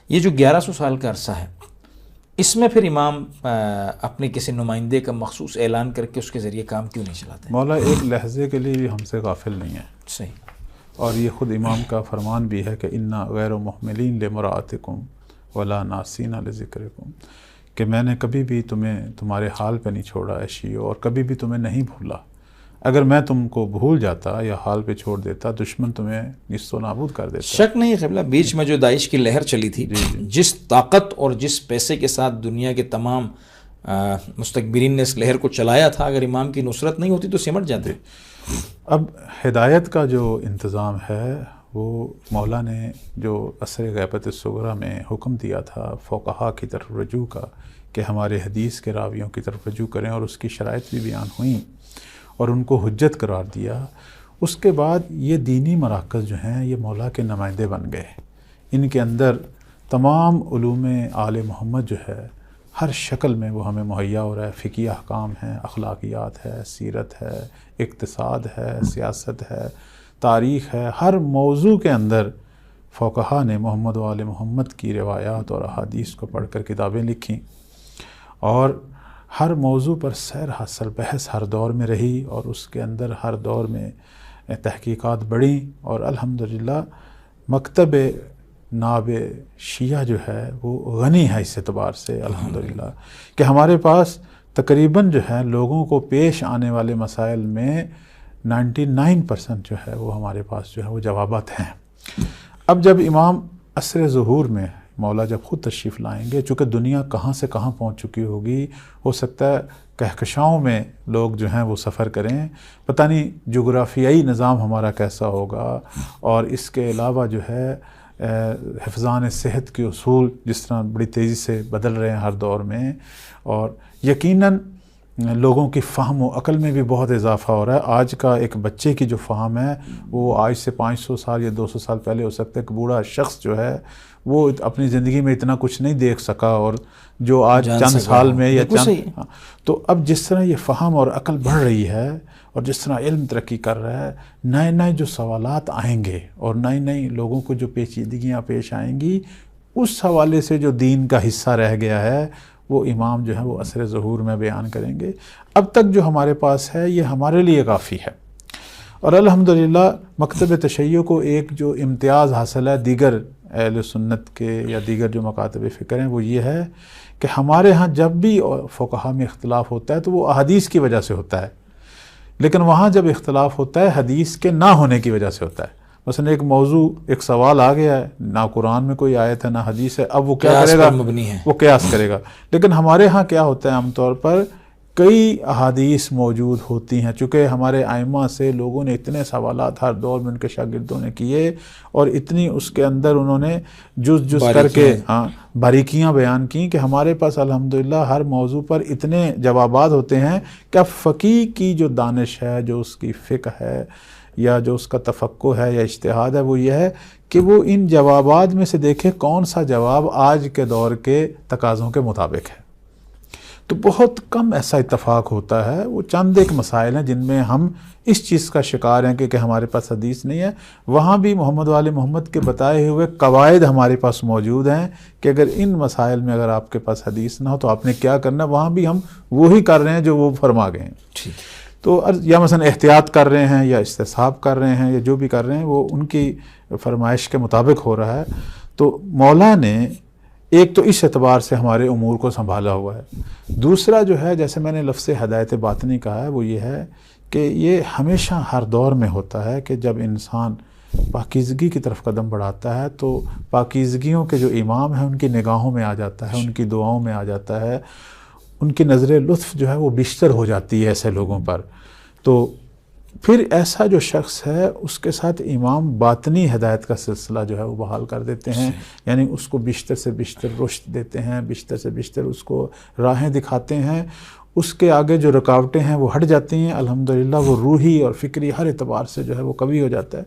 یہ جو 1100 سال کا عرصہ ہے، اس میں پھر امام اپنے کسی نمائندے کا مخصوص اعلان کر کے اس کے ذریعے کام کیوں نہیں چلاتے؟ مولا ایک لحظے کے لیے بھی ہم سے غافل نہیں ہے. صحیح. اور یہ خود امام کا فرمان بھی ہے کہ انا غیر محملین لمراعتکم ولا ناسین لذکرکم، کہ میں نے کبھی بھی تمہیں تمہارے حال پہ نہیں چھوڑا اے شیعو، اور کبھی بھی تمہیں نہیں بھولا. اگر میں تم کو بھول جاتا یا حال پہ چھوڑ دیتا، دشمن تمہیں نیست و نابود کر دیتا. شک نہیں قبلہ، بیچ میں جو داعش کی لہر چلی تھی، جس طاقت اور جس پیسے کے ساتھ دنیا کے تمام مستکبرین نے اس لہر کو چلایا تھا، اگر امام کی نصرت نہیں ہوتی تو سمٹ جاتے. اب ہدایت کا جو انتظام ہے وہ مولا نے جو عصر غیبت الصغریٰ میں حکم دیا تھا فقہا کی طرف رجوع کا، کہ ہمارے حدیث کے راویوں کی طرف رجوع کریں، اور اس کی شرائط بھی بیان ہوئیں اور ان کو حجت قرار دیا. اس کے بعد یہ دینی مراکز جو ہیں یہ مولا کے نمائندے بن گئے. ان کے اندر تمام علوم آل محمد جو ہے ہر شکل میں وہ ہمیں مہیا ہو رہا ہے. فقہی احکام ہیں، اخلاقیات ہے، سیرت ہے، اقتصاد ہے، سیاست ہے، تاریخ ہے. ہر موضوع کے اندر فقہا نے محمد و آل محمد کی روایات اور احادیث کو پڑھ کر کتابیں لکھیں، اور ہر موضوع پر سیر حاصل بحث ہر دور میں رہی، اور اس کے اندر ہر دور میں تحقیقات بڑھیں. اور الحمدللہ مکتب ناب شیعہ جو ہے وہ غنی ہے اس اعتبار سے الحمدللہ، کہ ہمارے پاس تقریباً جو ہے لوگوں کو پیش آنے والے مسائل میں 99% جو ہے وہ ہمارے پاس جو ہے وہ جوابات ہیں. اب جب امام عصر ظہور میں مولا جب خود تشریف لائیں گے، چونکہ دنیا کہاں سے کہاں پہنچ چکی ہوگی، ہو سکتا ہے کہکشاؤں میں لوگ جو ہیں وہ سفر کریں، پتہ نہیں جغرافیائی نظام ہمارا کیسا ہوگا. اور اس کے علاوہ جو ہے حفظان صحت کے اصول جس طرح بڑی تیزی سے بدل رہے ہیں ہر دور میں، اور یقیناً لوگوں کی فہم و عقل میں بھی بہت اضافہ ہو رہا ہے. آج کا ایک بچے کی جو فہم ہے وہ آج سے 500 سال یا 200 سال پہلے ہو سکتا ہے. ایک بوڑھا شخص جو ہے وہ اپنی زندگی میں اتنا کچھ نہیں دیکھ سکا، اور جو آج چند سال میں یا چند. تو اب جس طرح یہ فہم اور عقل بڑھ رہی ہے، اور جس طرح علم ترقی کر رہا ہے، نئے نئے جو سوالات آئیں گے اور نئی نئی لوگوں کو جو پیچیدگیاں پیش آئیں گی، اس حوالے سے جو دین کا حصہ رہ گیا ہے وہ امام جو ہے وہ عصر ظہور میں بیان کریں گے. اب تک جو ہمارے پاس ہے یہ ہمارے لیے کافی ہے. اور الحمدللہ مکتب تشیع کو ایک جو امتیاز حاصل ہے دیگر اہل سنت کے یا دیگر جو مکاتب فکر ہیں، وہ یہ ہے کہ ہمارے ہاں جب بھی فقہا میں اختلاف ہوتا ہے تو وہ احادیث کی وجہ سے ہوتا ہے، لیکن وہاں جب اختلاف ہوتا ہے حدیث کے نہ ہونے کی وجہ سے ہوتا ہے. مثلا ایک موضوع ایک سوال آ گیا ہے، نہ قرآن میں کوئی آیت ہے نہ حدیث ہے، اب وہ کیا کرے گا؟ وہ قیاس کرے گا. لیکن ہمارے ہاں کیا ہوتا ہے عام طور پر کئی احادیث موجود ہوتی ہیں، چونکہ ہمارے ائمہ سے لوگوں نے اتنے سوالات ہر دور میں ان کے شاگردوں نے کیے، اور اتنی اس کے اندر انہوں نے جز کر کے باریکیاں بیان کی کہ ہمارے پاس الحمدللہ ہر موضوع پر اتنے جوابات ہوتے ہیں کہ فقیہ کی جو دانش ہے، جو اس کی فقہ ہے یا جو اس کا تفقہ ہے یا اجتہاد ہے، وہ یہ ہے کہ وہ ان جوابات میں سے دیکھے کون سا جواب آج کے دور کے تقاضوں کے مطابق ہے. تو بہت کم ایسا اتفاق ہوتا ہے. وہ چند ایک مسائل ہیں جن میں ہم اس چیز کا شکار ہیں کہ ہمارے پاس حدیث نہیں ہے. وہاں بھی محمد وآل محمد کے بتائے ہوئے قواعد ہمارے پاس موجود ہیں کہ اگر ان مسائل میں اگر آپ کے پاس حدیث نہ ہو تو آپ نے کیا کرنا ہے. وہاں بھی ہم وہی کر رہے ہیں جو وہ فرما گئے ہیں. تو یا مثلا احتیاط کر رہے ہیں یا استصحاب کر رہے ہیں یا جو بھی کر رہے ہیں وہ ان کی فرمائش کے مطابق ہو رہا ہے. تو مولا نے ایک تو اس اعتبار سے ہمارے امور کو سنبھالا ہوا ہے. دوسرا جو ہے جیسے میں نے لفظ ہدایت باطنی کہا ہے، وہ یہ ہے کہ یہ ہمیشہ ہر دور میں ہوتا ہے کہ جب انسان پاکیزگی کی طرف قدم بڑھاتا ہے تو پاکیزگیوں کے جو امام ہیں ان کی نگاہوں میں آ جاتا ہے، ان کی دعاؤں میں آ جاتا ہے، ان کی نظر لطف جو ہے وہ بیشتر ہو جاتی ہے ایسے لوگوں پر. تو پھر ایسا جو شخص ہے اس کے ساتھ امام باطنی ہدایت کا سلسلہ جو ہے وہ بحال کر دیتے ہیں، یعنی اس کو بیشتر سے بیشتر رشد دیتے ہیں، بیشتر سے بیشتر اس کو راہیں دکھاتے ہیں. اس کے آگے جو رکاوٹیں ہیں وہ ہٹ جاتی ہیں. الحمدللہ وہ روحی اور فکری ہر اعتبار سے جو ہے وہ قوی ہو جاتا ہے.